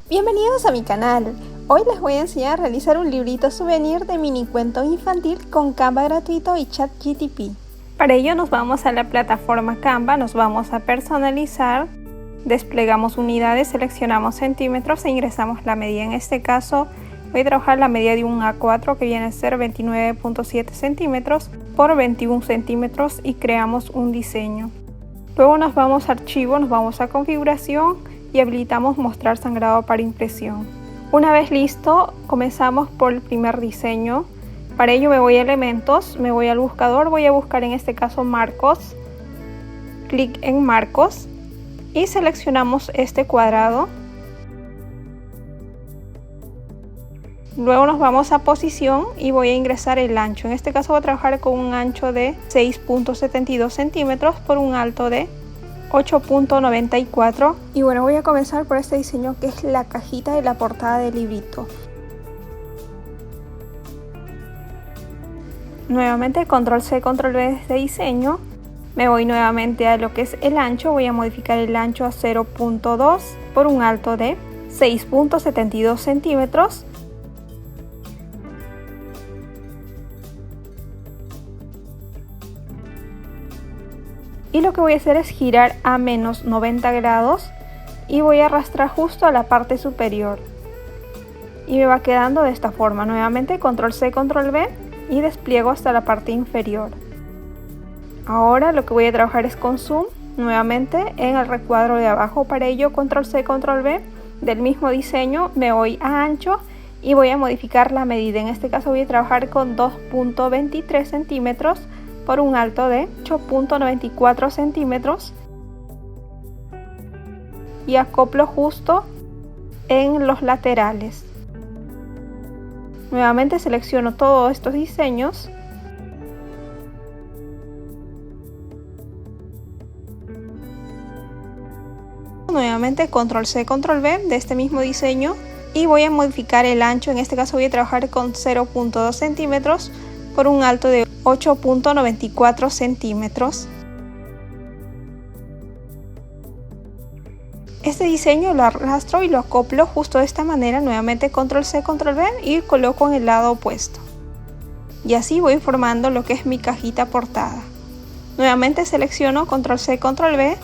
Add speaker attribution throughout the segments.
Speaker 1: Bienvenidos a mi canal. Hoy les voy a enseñar a realizar un librito souvenir de mini cuento infantil con Canva gratuito y ChatGPT. Para ello nos vamos a la plataforma Canva, nos vamos a personalizar, desplegamos unidades, seleccionamos centímetros e ingresamos la medida. En este caso voy a trabajar la medida de un A4 que viene a ser 29.7 centímetros por 21 centímetros y creamos un diseño. Luego nos vamos a archivo, nos vamos a configuración y habilitamos mostrar sangrado para impresión. Una vez listo, comenzamos por el primer diseño. Para ello me voy a elementos, me voy al buscador, voy a buscar en este caso marcos, clic en marcos y seleccionamos este cuadrado. Luego nos vamos a posición y voy a ingresar el ancho. En este caso voy a trabajar con un ancho de 6.72 centímetros por un alto de 8.94. Y bueno, voy a comenzar por este diseño que es la cajita de la portada del librito. Nuevamente control C, control V de este diseño. Me voy nuevamente a lo que es el ancho. Voy a modificar el ancho a 0.2 por un alto de 6.72 centímetros. Y lo que voy a hacer es girar a menos 90 grados y voy a arrastrar justo a la parte superior. Y me va quedando de esta forma. Nuevamente control C, control V y despliego hasta la parte inferior. Ahora lo que voy a trabajar es con zoom, nuevamente en el recuadro de abajo. Para ello control C, control V del mismo diseño me voy a ancho y voy a modificar la medida. En este caso voy a trabajar con 2.23 centímetros por un alto de 8.94 centímetros y acoplo justo en los laterales. Nuevamente selecciono todos estos diseños nuevamente control C, control V de este mismo diseño y voy a modificar el ancho. En este caso voy a trabajar con 0.2 centímetros por un alto de 8.94 centímetros. Este diseño lo arrastro y lo acoplo justo de esta manera. Nuevamente control C, control V y coloco en el lado opuesto. Y así voy formando lo que es mi cajita portada. Nuevamente selecciono control C, control V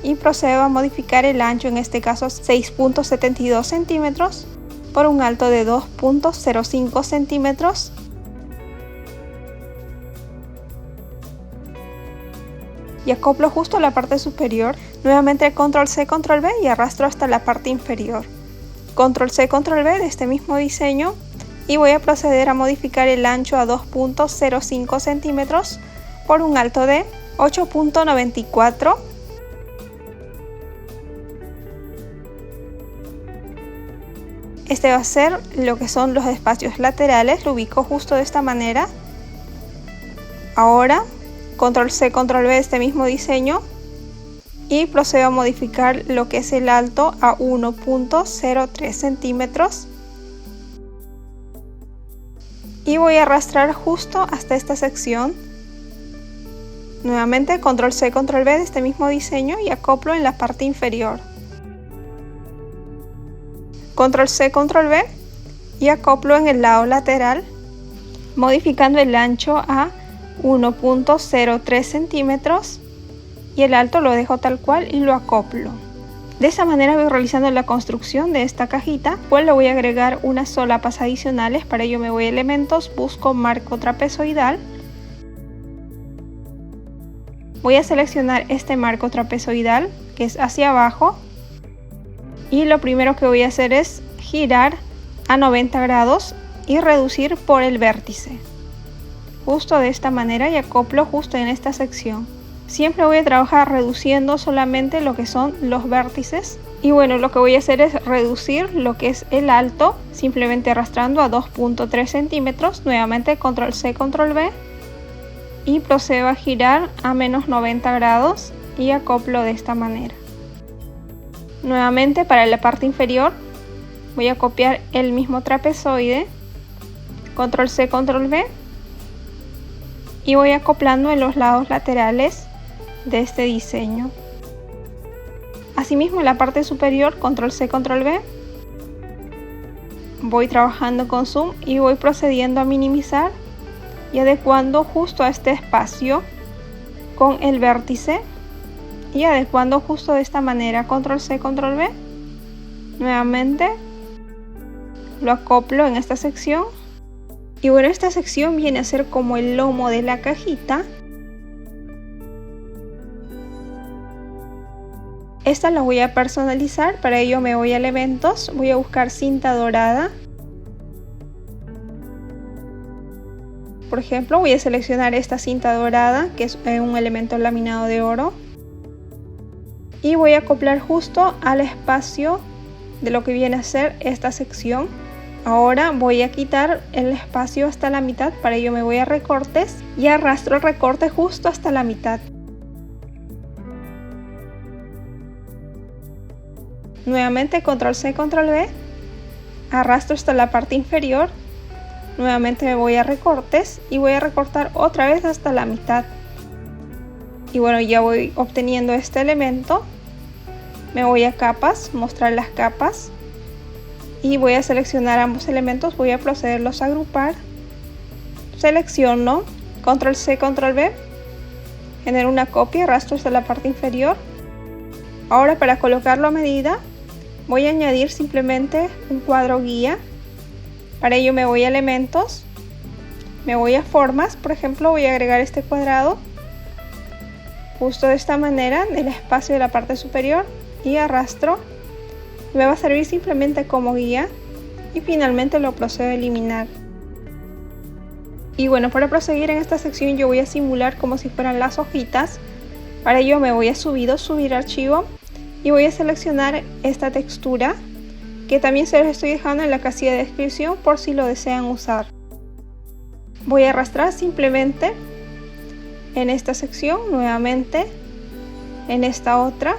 Speaker 1: y procedo a modificar el ancho, en este caso 6.72 centímetros por un alto de 2.05 centímetros. Y acoplo justo la parte superior. Nuevamente control C, control V y arrastro hasta la parte inferior. Control C, control V de este mismo diseño y voy a proceder a modificar el ancho a 2.05 centímetros por un alto de 8.94. Este va a ser lo que son los espacios laterales, lo ubico justo de esta manera. Ahora control C, control V de este mismo diseño y procedo a modificar lo que es el alto a 1.03 centímetros y voy a arrastrar justo hasta esta sección. Nuevamente control C, control V de este mismo diseño y acoplo en la parte inferior. Control C, control V y acoplo en el lado lateral, modificando el ancho a 1.03 centímetros y el alto lo dejo tal cual y lo acoplo. De esa manera voy realizando la construcción de esta cajita, pues le voy a agregar unas solapas adicionales. Para ello me voy a elementos, busco marco trapezoidal. Voy a seleccionar este marco trapezoidal que es hacia abajo y lo primero que voy a hacer es girar a 90 grados y reducir por el vértice. Justo de esta manera y acoplo justo en esta sección. Siempre voy a trabajar reduciendo solamente lo que son los vértices. Y bueno, lo que voy a hacer es reducir lo que es el alto, simplemente arrastrando a 2.3 centímetros. Nuevamente control C, control V y procedo a girar a menos 90 grados y acoplo de esta manera. Nuevamente para la parte inferior voy a copiar el mismo trapezoide, control C, control V y voy acoplando en los lados laterales de este diseño. Asimismo en la parte superior, control C, control V, voy trabajando con zoom y voy procediendo a minimizar y adecuando justo a este espacio con el vértice y adecuando justo de esta manera, control C, control V. Nuevamente lo acoplo en esta sección y bueno, esta sección viene a ser como el lomo de la cajita. Esta la voy a personalizar, para ello me voy a elementos, voy a buscar cinta dorada. Por ejemplo, voy a seleccionar esta cinta dorada, que es un elemento laminado de oro. Y voy a acoplar justo al espacio de lo que viene a ser esta sección. Ahora voy a quitar el espacio hasta la mitad, para ello me voy a recortes y arrastro el recorte justo hasta la mitad. Nuevamente control C, control V, arrastro hasta la parte inferior, nuevamente me voy a recortes y voy a recortar otra vez hasta la mitad. Y bueno, ya voy obteniendo este elemento, me voy a capas, mostrar las capas y voy a seleccionar ambos elementos, voy a procederlos a agrupar, selecciono, control C, control V, genero una copia, arrastro hasta la parte inferior. Ahora para colocarlo a medida, voy a añadir simplemente un cuadro guía. Para ello me voy a elementos, me voy a formas, por ejemplo voy a agregar este cuadrado justo de esta manera en el espacio de la parte superior y arrastro. Me va a servir simplemente como guía y finalmente lo procedo a eliminar. Y bueno, para proseguir en esta sección yo voy a simular como si fueran las hojitas. Para ello me voy a subir archivo y voy a seleccionar esta textura, que también se los estoy dejando en la casilla de descripción por si lo desean usar. Voy a arrastrar simplemente en esta sección, nuevamente en esta otra,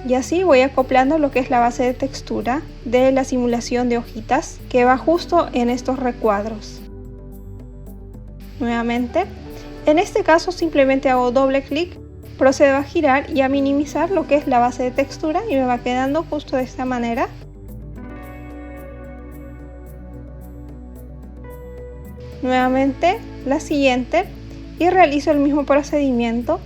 Speaker 1: y así voy acoplando lo que es la base de textura de la simulación de hojitas que va justo en estos recuadros. Nuevamente, en este caso simplemente hago doble clic, procedo a girar y a minimizar lo que es la base de textura y me va quedando justo de esta manera. Nuevamente la siguiente y realizo el mismo procedimiento.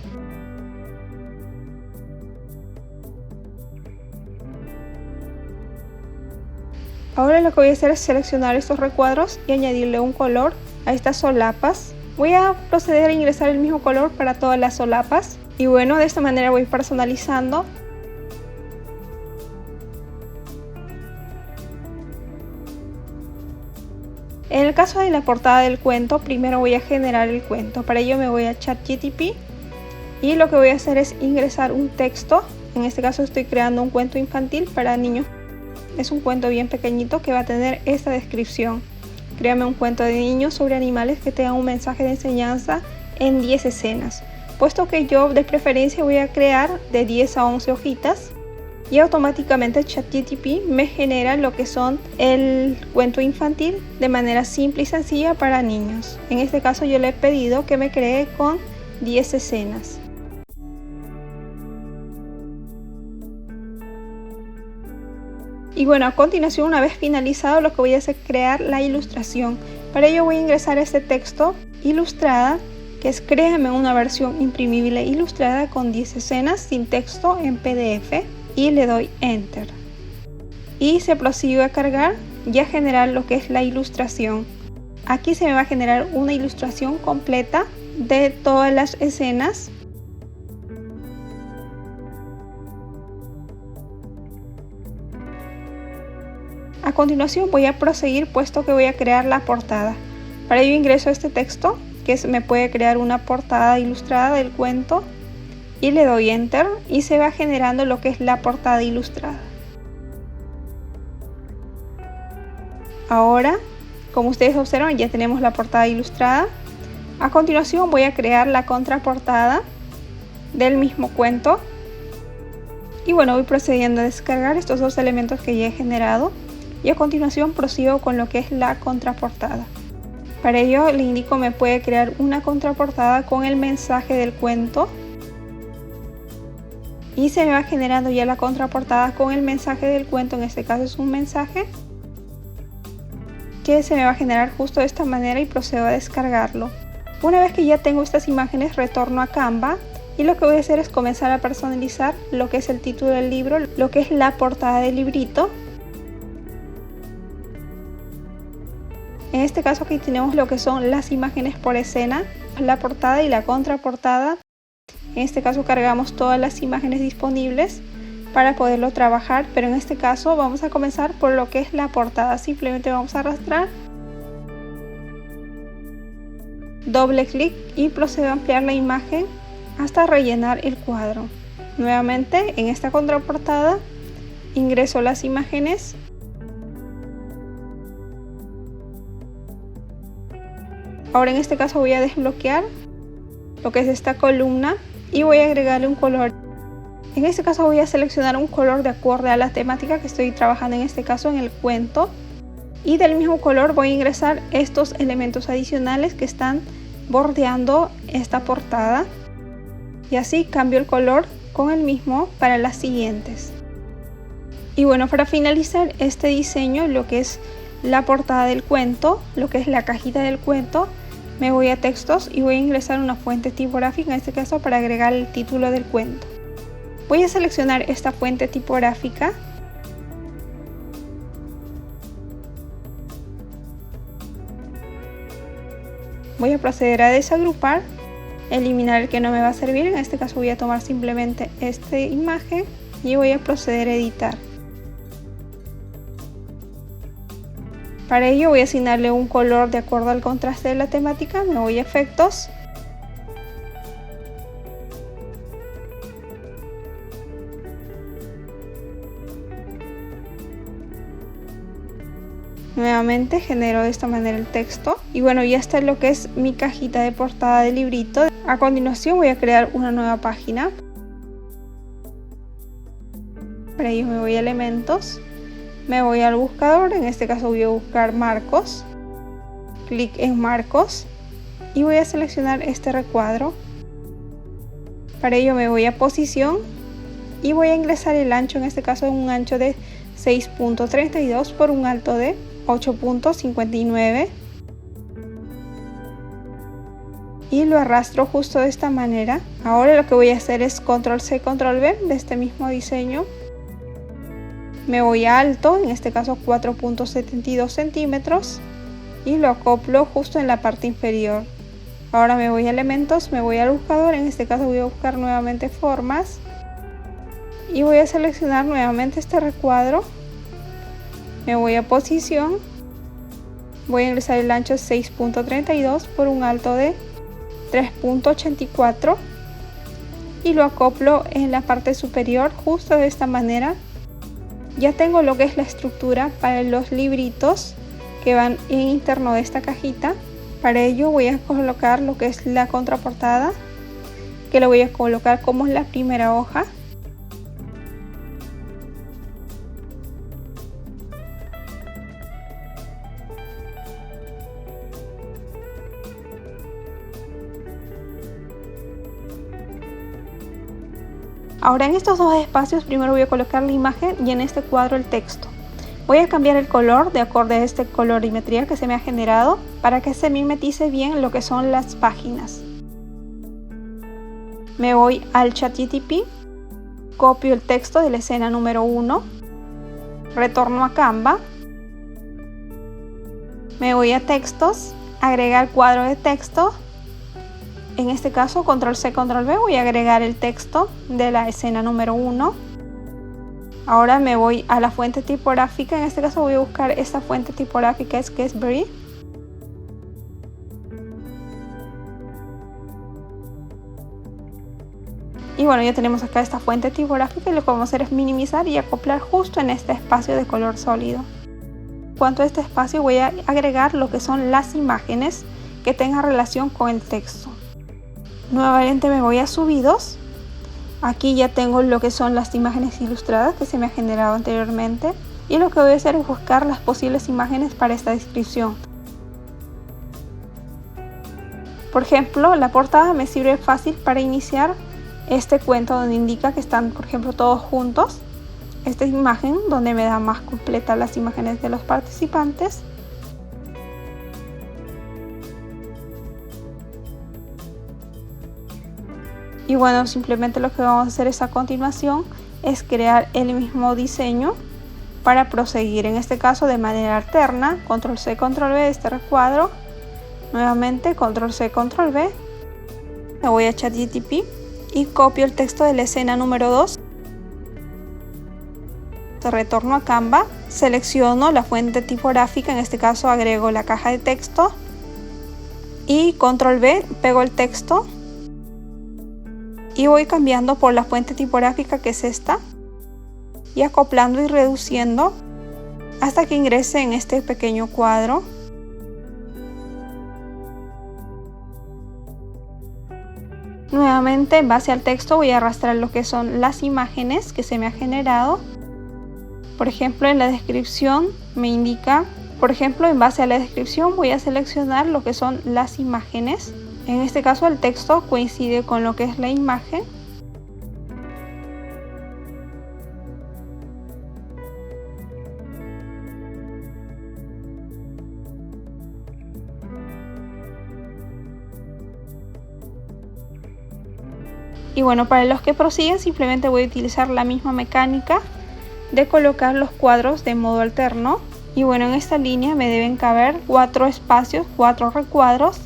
Speaker 1: Ahora lo que voy a hacer es seleccionar estos recuadros y añadirle un color a estas solapas. Voy a proceder a ingresar el mismo color para todas las solapas. Y bueno, de esta manera voy personalizando. En el caso de la portada del cuento, primero voy a generar el cuento. Para ello me voy a ChatGPT y lo que voy a hacer es ingresar un texto. En este caso estoy creando un cuento infantil para niños. Es un cuento bien pequeñito que va a tener esta descripción. Créame un cuento de niños sobre animales que tenga un mensaje de enseñanza en 10 escenas. Puesto que yo de preferencia voy a crear de 10 a 11 hojitas y automáticamente ChatGPT me genera lo que son el cuento infantil de manera simple y sencilla para niños. En este caso yo le he pedido que me cree con 10 escenas. Y bueno, a continuación, una vez finalizado, lo que voy a hacer es crear la ilustración. Para ello voy a ingresar este texto ilustrada, que es créame una versión imprimible ilustrada con 10 escenas sin texto en PDF, y le doy Enter. Y se prosigue a cargar y a generar lo que es la ilustración. Aquí se me va a generar una ilustración completa de todas las escenas. A continuación voy a proseguir, puesto que voy a crear la portada. Para ello ingreso este texto, que me puede crear una portada ilustrada del cuento, y le doy Enter y se va generando lo que es la portada ilustrada. Ahora, como ustedes observan, ya tenemos la portada ilustrada. A continuación voy a crear la contraportada del mismo cuento. Y bueno, voy procediendo a descargar estos dos elementos que ya he generado. Y a continuación prosigo con lo que es la contraportada. Para ello le indico me puede crear una contraportada con el mensaje del cuento. Y se me va generando ya la contraportada con el mensaje del cuento. En este caso es un mensaje que se me va a generar justo de esta manera y procedo a descargarlo. Una vez que ya tengo estas imágenes, retorno a Canva y lo que voy a hacer es comenzar a personalizar lo que es el título del libro, lo que es la portada del librito. En este caso aquí tenemos lo que son las imágenes por escena, la portada y la contraportada. En este caso cargamos todas las imágenes disponibles para poderlo trabajar, pero en este caso vamos a comenzar por lo que es la portada. Simplemente vamos a arrastrar, doble clic y procedo a ampliar la imagen hasta rellenar el cuadro. Nuevamente en esta contraportada ingreso las imágenes. Ahora en este caso voy a desbloquear lo que es esta columna y voy a agregarle un color. En este caso voy a seleccionar un color de acuerdo a la temática que estoy trabajando, en este caso en el cuento. Y del mismo color voy a ingresar estos elementos adicionales que están bordeando esta portada. Y así cambio el color con el mismo para las siguientes. Y bueno, para finalizar este diseño, lo que es la portada del cuento, lo que es la cajita del cuento, me voy a textos y voy a ingresar una fuente tipográfica, en este caso para agregar el título del cuento. Voy a seleccionar esta fuente tipográfica. Voy a proceder a desagrupar, eliminar el que no me va a servir. En este caso voy a tomar simplemente esta imagen y voy a proceder a editar. Para ello voy a asignarle un color de acuerdo al contraste de la temática. Me voy a efectos. Nuevamente genero de esta manera el texto. Y bueno, ya está lo que es mi cajita de portada del librito. A continuación voy a crear una nueva página. Para ello me voy a elementos. Me voy al buscador, en este caso voy a buscar marcos, clic en marcos y voy a seleccionar este recuadro. Para ello me voy a posición y voy a ingresar el ancho, en este caso en un ancho de 6.32 por un alto de 8.59 y lo arrastro justo de esta manera. Ahora lo que voy a hacer es control C, control V de este mismo diseño. Me voy a alto, en este caso 4.72 centímetros y lo acoplo justo en la parte inferior. Ahora me voy a elementos, me voy al buscador, en este caso voy a buscar nuevamente formas y voy a seleccionar nuevamente este recuadro. Me voy a posición, voy a ingresar el ancho 6.32 por un alto de 3.84 y lo acoplo en la parte superior justo de esta manera. Ya tengo lo que es la estructura para los libritos que van en interno de esta cajita. Para ello voy a colocar lo que es la contraportada, que lo voy a colocar como la primera hoja. Ahora en estos dos espacios primero voy a colocar la imagen y en este cuadro el texto. Voy a cambiar el color de acuerdo a este colorimetría que se me ha generado para que se mimetice bien lo que son las páginas. Me voy al ChatGPT, copio el texto de la escena número 1, retorno a Canva, me voy a textos, agregar cuadro de texto. En este caso, control C, control V, voy a agregar el texto de la escena número 1. Ahora me voy a la fuente tipográfica, en este caso voy a buscar esta fuente tipográfica, es Sketchberry. Y bueno, ya tenemos acá esta fuente tipográfica y lo que vamos a hacer es minimizar y acoplar justo en este espacio de color sólido. En cuanto a este espacio voy a agregar lo que son las imágenes que tengan relación con el texto. Nuevamente me voy a subidos. Aquí ya tengo lo que son las imágenes ilustradas que se me ha generado anteriormente. Y lo que voy a hacer es buscar las posibles imágenes para esta descripción. Por ejemplo, la portada me sirve fácil para iniciar este cuento donde indica que están, por ejemplo, todos juntos. Esta imagen donde me da más completa las imágenes de los participantes. Y bueno, simplemente lo que vamos a hacer es a continuación es crear el mismo diseño para proseguir, en este caso de manera alterna. Control C, Control V de este recuadro. Nuevamente Control C, Control V. Me voy a ChatGPT y copio el texto de la escena número 2. Retorno a Canva, selecciono la fuente tipográfica, en este caso agrego la caja de texto y Control V, pego el texto y voy cambiando por la fuente tipográfica, que es esta, y acoplando y reduciendo hasta que ingrese en este pequeño cuadro. Nuevamente, en base al texto voy a arrastrar lo que son las imágenes que se me ha generado. Por ejemplo, en la descripción me indica, por ejemplo, en base a la descripción voy a seleccionar lo que son las imágenes. En este caso el texto coincide con lo que es la imagen. Y bueno, para los que prosiguen simplemente voy a utilizar la misma mecánica de colocar los cuadros de modo alterno. Y bueno, en esta línea me deben caber 4 espacios, 4 recuadros.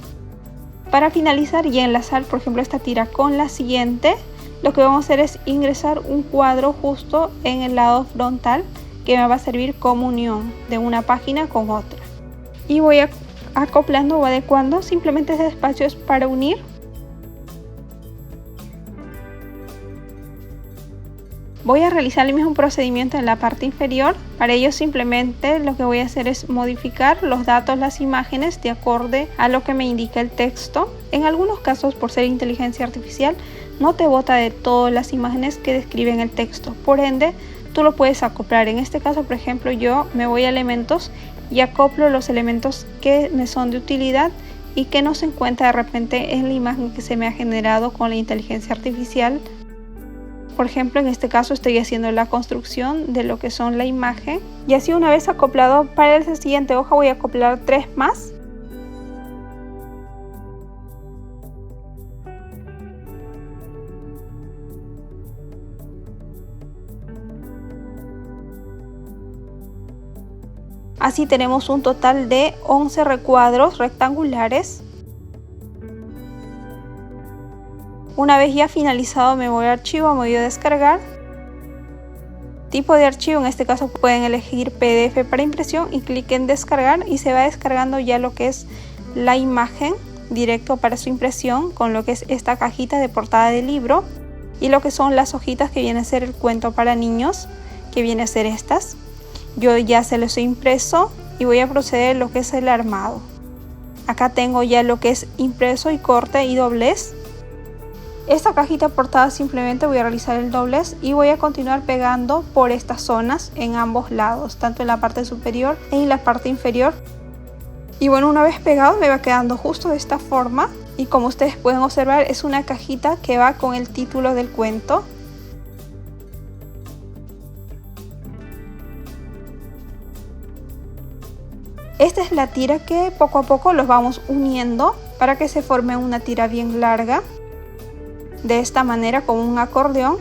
Speaker 1: Para finalizar y enlazar, por ejemplo, esta tira con la siguiente, lo que vamos a hacer es ingresar un cuadro justo en el lado frontal que me va a servir como unión de una página con otra. Y voy acoplando o adecuando simplemente este espacio es para unir. Voy a realizar el mismo procedimiento en la parte inferior. Para ello simplemente lo que voy a hacer es modificar los datos, las imágenes de acorde a lo que me indica el texto. En algunos casos, por ser inteligencia artificial, no te bota de todas las imágenes que describen el texto. Por ende, tú lo puedes acoplar. En este caso, por ejemplo, yo me voy a elementos y acoplo los elementos que me son de utilidad y que no se encuentra de repente en la imagen que se me ha generado con la inteligencia artificial. Por ejemplo, en este caso estoy haciendo la construcción de lo que son la imagen. Y así, una vez acoplado, para la siguiente hoja voy a acoplar 3 más. Así tenemos un total de 11 recuadros rectangulares. Una vez ya finalizado me voy a archivo, me voy a descargar. Tipo de archivo, en este caso pueden elegir PDF para impresión y clic en descargar y se va descargando ya lo que es la imagen directo para su impresión con lo que es esta cajita de portada de libro y lo que son las hojitas que viene a ser el cuento para niños, que viene a ser estas. Yo ya se los he impreso y voy a proceder a lo que es el armado. Acá tengo ya lo que es impreso y corte y doblez. Esta cajita portada simplemente voy a realizar el doblez y voy a continuar pegando por estas zonas en ambos lados, tanto en la parte superior y en la parte inferior. Y bueno, una vez pegado me va quedando justo de esta forma y como ustedes pueden observar es una cajita que va con el título del cuento. Esta es la tira que poco a poco los vamos uniendo para que se forme una tira bien larga. De esta manera, como un acordeón.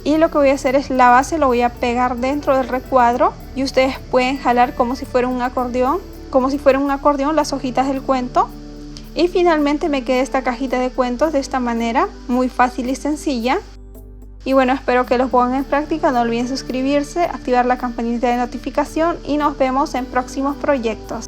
Speaker 1: Y lo que voy a hacer es la base lo voy a pegar dentro del recuadro y ustedes pueden jalar como si fuera un acordeón, las hojitas del cuento. Y finalmente me queda esta cajita de cuentos de esta manera, muy fácil y sencilla. Y bueno, espero que los pongan en práctica. No olviden suscribirse, activar la campanita de notificación y nos vemos en próximos proyectos.